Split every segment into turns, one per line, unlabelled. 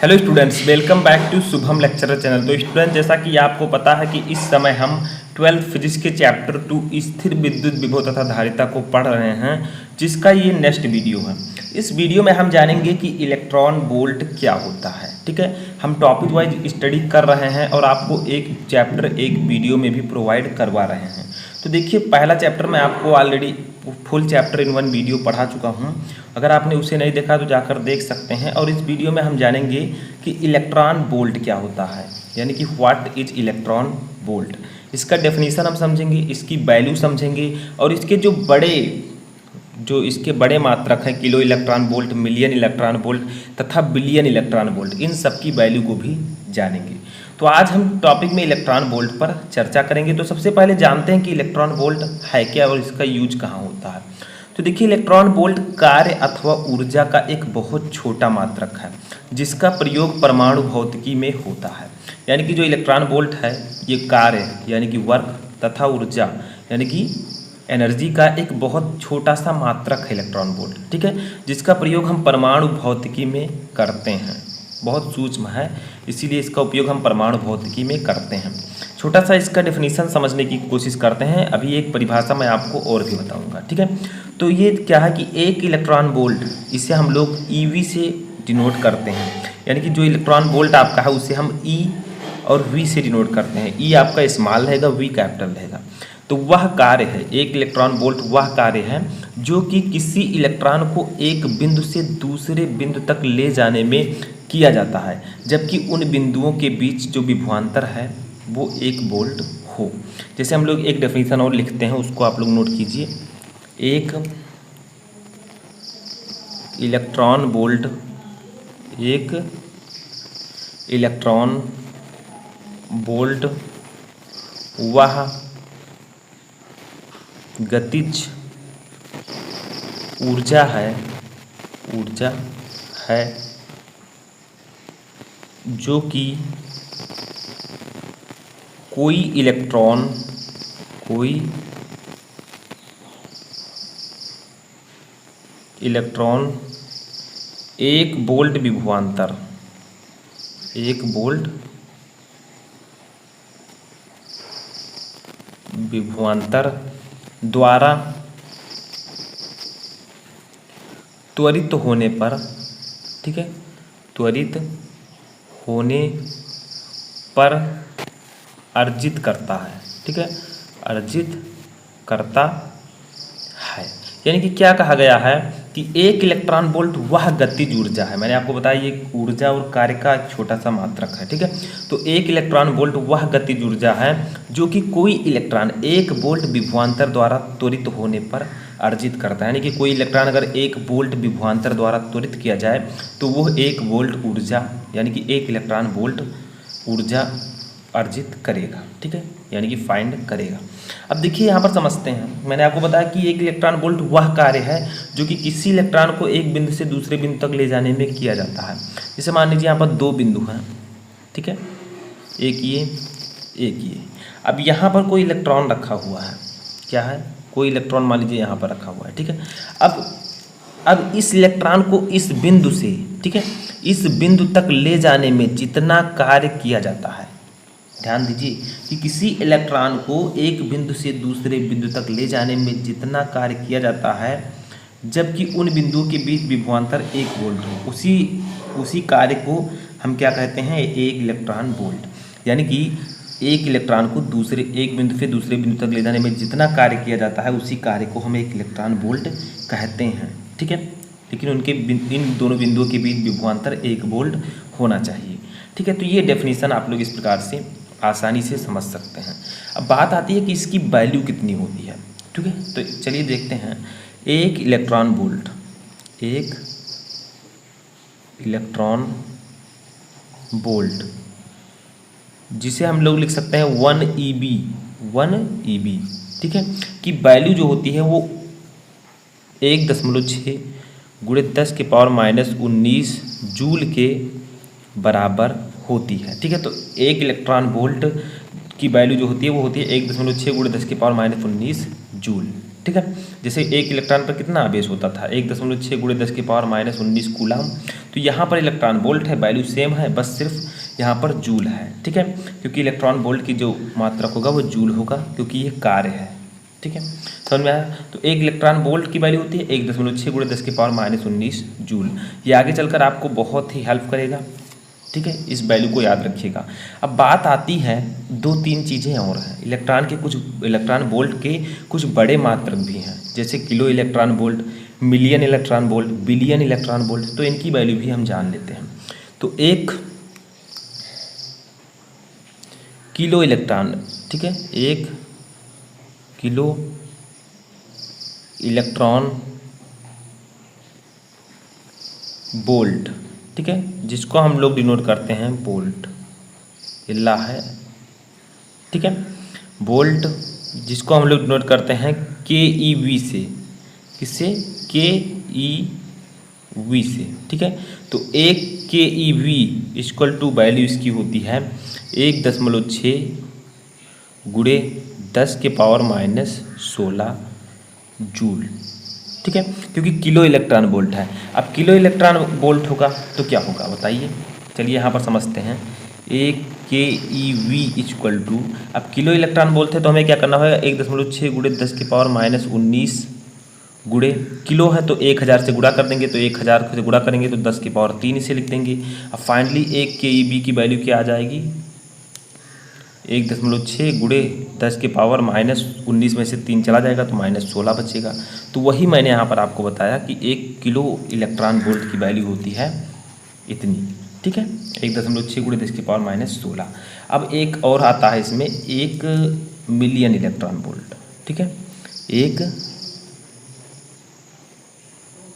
Hello students, welcome back to Shubham lecturer channel. तो student, जैसा कि आपको पता है कि इस समय हम 12th फिजिक्स के चैप्टर 2 स्थिर विद्युत विभव तथा धारिता को पढ़ रहे हैं, जिसका ये नेक्स्ट वीडियो है। इस वीडियो में हम जानेंगे कि इलेक्ट्रॉन वोल्ट क्या होता है। ठीक है, हम टॉपिक वाइज स्टडी कर रहे हैं और आपको एक चैप्टर एक वीडियो में भी प्रोवाइड करवा रहे हैं। तो देखिए, पहला चैप्टर मैं आपको already full chapter in one video पढ़ा चुका हूँ। अगर आपने उसे नहीं देखा तो जाकर देख सकते हैं। और इस वीडियो में हम जानेंगे कि इलेक्ट्रॉन वोल्ट क्या होता है, यानी कि व्हाट इज इलेक्ट्रॉन वोल्ट। इसका डेफिनेशन हम समझेंगे, इसकी वैल्यू समझेंगे और इसके जो इसके बड़े मात्रक हैं, kilo electron volt, million electron volt तथा बिलियन इलेक्ट्रॉन वोल्ट, इन सब की वैल्यू को भी जानेंगे। तो आज हम टॉपिक में इलेक्ट्रॉन वोल्ट पर चर्चा करेंगे। तो सबसे पहले जानते हैं कि इलेक्ट्रॉन वोल्ट है क्या और इसका यूज कहाँ होता है। तो देखिए, इलेक्ट्रॉन वोल्ट कार्य अथवा ऊर्जा का एक बहुत छोटा मात्रक है, जिसका प्रयोग परमाणु भौतिकी में होता है। यानी कि जो इलेक्ट्रॉन वोल्ट है, ये कार्य यानी कि वर्क तथा ऊर्जा यानी कि एनर्जी का एक बहुत छोटा सा मात्रक है इलेक्ट्रॉन वोल्ट। ठीक है, जिसका प्रयोग हम परमाणु भौतिकी में करते हैं। बहुत सूक्ष्म है, इसीलिए इसका उपयोग हम परमाणु भौतिकी में करते हैं। छोटा सा इसका डेफिनेशन समझने की कोशिश करते हैं। अभी एक परिभाषा मैं आपको और भी बताऊंगा। ठीक है, तो ये क्या है कि एक इलेक्ट्रॉन वोल्ट, इसे हम लोग ईवी से डिनोट करते हैं। यानी कि जो इलेक्ट्रॉन वोल्ट आपका है उसे हम ई और वी से डिनोट करते हैं। ई आपका स्मॉल रहेगा, वी कैपिटल रहेगा। तो वह कार्य है, एक इलेक्ट्रॉन वोल्ट वह कार्य है जो कि किसी इलेक्ट्रॉन को एक बिंदु से दूसरे बिंदु तक ले जाने में किया जाता है, जबकि उन बिंदुओं के बीच जो विभवांतर है वो 1 वोल्ट हो। जैसे हम लोग एक डेफिनेशन और लिखते हैं, उसको आप लोग नोट कीजिए। एक इलेक्ट्रॉन वोल्ट, एक इलेक्ट्रॉन वोल्ट वह गतिज ऊर्जा है जो कि कोई इलेक्ट्रॉन 1 वोल्ट विभवांतर, 1 वोल्ट विभवांतर द्वारा त्वरित होने पर, ठीक है, त्वरित होने पर अर्जित करता है। ठीक है, अर्जित करता है। यानी कि क्या कहा गया है कि एक इलेक्ट्रॉन वोल्ट वह गतिज ऊर्जा है। मैंने आपको बताया ये ऊर्जा और कार्य का एक छोटा सा मात्रक है। ठीक है, तो एक इलेक्ट्रॉन वोल्ट वह गतिज ऊर्जा है जो कि कोई इलेक्ट्रॉन 1 वोल्ट विभवांतर द्वारा त्वरित होने पर अर्जित करता है। यानी कि कोई इलेक्ट्रॉन अगर 1 वोल्ट विभवांतर द्वारा त्वरित किया जाए तो वह 1 वोल्ट ऊर्जा यानी कि 1 इलेक्ट्रॉन वोल्ट ऊर्जा अर्जित करेगा। ठीक है, यानी कि फाइंड करेगा। अब देखिए, यहाँ पर समझते हैं। मैंने आपको बताया कि एक इलेक्ट्रॉन वोल्ट वह कार्य है जो कि किसी इलेक्ट्रॉन को एक बिंदु से दूसरे बिंदु तक ले जाने में किया जाता है। जैसे मान लीजिए यहाँ पर 2 बिंदु हैं। ठीक है, एक ये। अब यहाँ पर कोई इलेक्ट्रॉन रखा हुआ है। क्या है? कोई इलेक्ट्रॉन मान लीजिए यहाँ पर रखा हुआ है। ठीक है, अब इस इलेक्ट्रॉन को इस बिंदु से, ठीक है, इस बिंदु तक ले जाने में जितना कार्य किया जाता है, ध्यान दीजिए कि किसी इलेक्ट्रॉन को एक बिंदु से दूसरे बिंदु तक ले जाने में जितना कार्य किया जाता है, जबकि उन बिंदुओं के बीच विभवांतर 1 वोल्ट हो, उसी कार्य को हम क्या कहते हैं? 1 इलेक्ट्रॉन वोल्ट। यानी कि एक इलेक्ट्रॉन को एक बिंदु से दूसरे बिंदु तक ले जाने में जितना कार्य किया जाता है, उसी कार्य को हम 1 इलेक्ट्रॉन वोल्ट कहते हैं। ठीक है, लेकिन इन दोनों बिंदुओं के बीच विभवांतर 1 वोल्ट होना चाहिए। ठीक है, तो ये डेफिनेशन आप लोग इस प्रकार से आसानी से समझ सकते हैं। अब बात आती है कि इसकी वैल्यू कितनी होती है। ठीक है, तो चलिए देखते हैं। 1 इलेक्ट्रॉन वोल्ट, 1 इलेक्ट्रॉन वोल्ट, जिसे हम लोग लिख सकते हैं 1 EB। ठीक है, कि वैल्यू जो होती है वो 1.6 × 10⁻⁻19 जूल के बराबर होती है। ठीक है, तो 1 इलेक्ट्रॉन वोल्ट की वैल्यू जो होती है वो होती है 1.6 × 10⁻⁻19 जूल। ठीक है। जैसे एक इलेक्ट्रॉन पर कितना आवेश होता था, 1.6 × 10⁻⁻19 कूलम। तो यहाँ पर इलेक्ट्रॉन वोल्ट है, वैल्यू सेम है, बस सिर्फ यहाँ पर जूल है, ठीक है, क्योंकि इलेक्ट्रॉन वोल्ट की जो मात्रक होगा वो जूल होगा, क्योंकि ये कार्य है, ठीक है, समझ में आया। तो एक इलेक्ट्रॉन वोल्ट की वैल्यू होती है 1.6 × 10⁻⁻19 जूल। ये आगे चलकर आपको बहुत ही हेल्प करेगा, ठीक है, इस वैल्यू को याद रखिएगा। अब बात आती है 2-3 चीज़ें और हैं। इलेक्ट्रॉन वोल्ट के कुछ बड़े मात्रक भी हैं, जैसे kilo electron volt, million electron volt, billion electron volt, तो इनकी वैल्यू भी हम जान लेते हैं। तो एक किलो इलेक्ट्रॉन, ठीक है, 1 किलो इलेक्ट्रॉन वोल्ट, ठीक है, जिसको हम लोग डिनोट करते हैं वोल्ट, इल्ला है, ठीक है, वोल्ट जिसको हम लोग डिनोट करते हैं KeV से, किससे, KeV से, ठीक है। तो 1 KeV इक्वल टू वैल्यू इसकी होती है 1.6 × 10⁻⁻16 जूल, ठीक है, क्योंकि किलो इलेक्ट्रॉन वोल्ट है। अब किलो इलेक्ट्रॉन वोल्ट होगा तो क्या होगा बताइए, चलिए यहाँ पर समझते हैं। 1 KeV इक्वल टू, अब किलो इलेक्ट्रॉन वोल्ट है तो हमें क्या करना होगा, 1.6 × 10⁻⁻19 गुणे, किलो है तो 1000 से गुणा कर देंगे, तो 1000 से गुणा करेंगे तो 10⁻3 इसे लिख देंगे। अब फाइनली 1 KeV की वैल्यू क्या आ जाएगी, 1.6 × 10⁻⁻19 में से 3 चला जाएगा तो -16 बचेगा। तो वही मैंने यहाँ पर आपको बताया कि 1 किलो इलेक्ट्रॉन वोल्ट की वैल्यू होती है इतनी, ठीक है, 1.6 × 10⁻⁻16। अब एक और आता है इसमें, 1 मिलियन इलेक्ट्रॉन वोल्ट, ठीक है, 1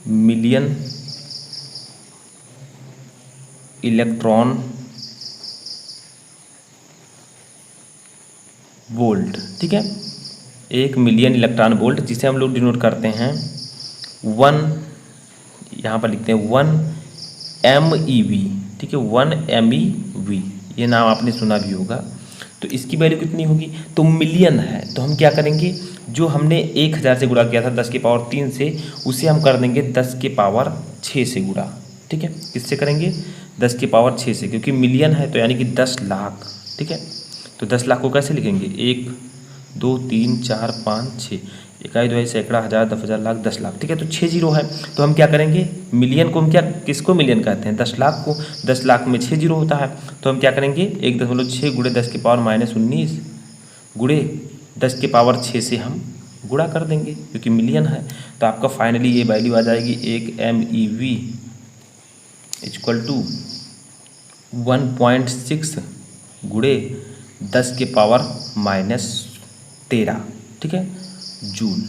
मिलियन इलेक्ट्रॉन वोल्ट, ठीक है, 1 मिलियन इलेक्ट्रॉन वोल्ट, जिसे हम लोग डिनोट करते हैं 1, यहाँ पर लिखते हैं 1 MeV, ठीक है, 1 MeV, ये नाम आपने सुना भी होगा। तो इसकी वैल्यू कितनी होगी, तो मिलियन है तो हम क्या करेंगे, जो हमने 1000 से गुणा किया था 10⁻3 से, उसे हम कर देंगे 10⁻6 से गुणा, ठीक है, किससे करेंगे, 10⁻6 से, क्योंकि मिलियन है तो यानी कि 10 लाख, ठीक है। तो 10 लाख को कैसे लिखेंगे, 1 2 3 4 5 6, इकाई दवाई सैकड़ा हज़ार 10,000 लाख 10 लाख, ठीक है, तो 6 जीरो है। तो हम क्या करेंगे, मिलियन को हम क्या, किसको मिलियन कहते हैं, 10 लाख को, 10 लाख में 6 जीरो होता है, तो हम क्या करेंगे 1.6 × 10⁻⁻19 गुणे 10⁻6 से हम गुणा कर देंगे, क्योंकि मिलियन है। तो आपका फाइनली ये वैल्यू आ जाएगी 1 MeV इक्वल टू 1.6 गुणे 10⁻⁻13, ठीक है, जूल।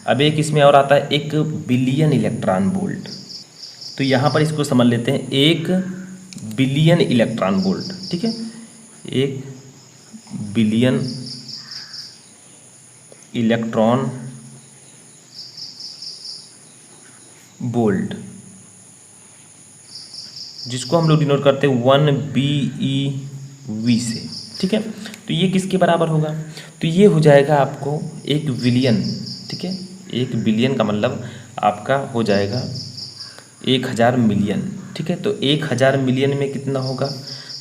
अब एक इसमें और आता है 1 बिलियन इलेक्ट्रॉन वोल्ट। तो यहाँ पर इसको समझ लेते हैं, 1 बिलियन इलेक्ट्रॉन वोल्ट, ठीक है, 1 बिलियन इलेक्ट्रॉन वोल्ट, जिसको हम लोग डिनोट करते हैं 1 BeV से, ठीक है। तो ये किसके बराबर होगा, तो ये हो जाएगा आपको 1 बिलियन, ठीक है, 1 बिलियन का मतलब आपका हो जाएगा 1000 मिलियन, ठीक है। तो 1000 मिलियन में कितना होगा,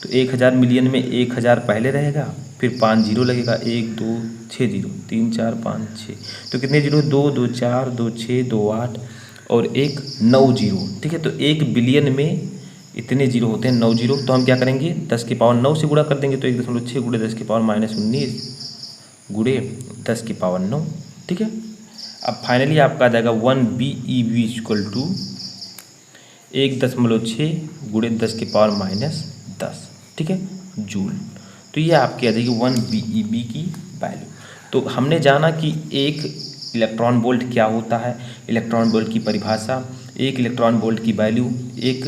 तो 1000 मिलियन में 1000 पहले रहेगा, फिर 5 जीरो लगेगा, 1 2 6 जीरो, 3 4 5 6, तो कितने जीरो, 2 2 4 2 6 2 8 और 1 9 जीरो, ठीक है। तो 1 बिलियन में इतने जीरो होते हैं, 9 जीरो। तो हम क्या करेंगे, 10⁻9 से गुणा कर देंगे, तो 1.6 × 10⁻⁻19 गुणे 10⁻9, ठीक है। अब फाइनली आपका आ जाएगा 1 BeV इक्वल टू 1.6 गुणे 10⁻−10, ठीक है, जूल। तो ये आपकी आ जाएगी 1 BeV की वैल्यू। तो हमने जाना कि एक इलेक्ट्रॉन वोल्ट क्या होता है, इलेक्ट्रॉन वोल्ट की परिभाषा, एक इलेक्ट्रॉन वोल्ट की वैल्यू, एक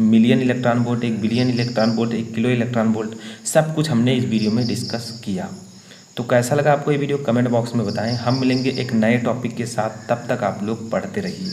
million electron volt, 1 billion electron volt, 1 kilo electron volt, सब कुछ हमने इस वीडियो में डिस्कस किया। तो कैसा लगा आपको ये वीडियो, कमेंट बॉक्स में बताएं। हम मिलेंगे एक नए टॉपिक के साथ, तब तक आप लोग पढ़ते रहिए।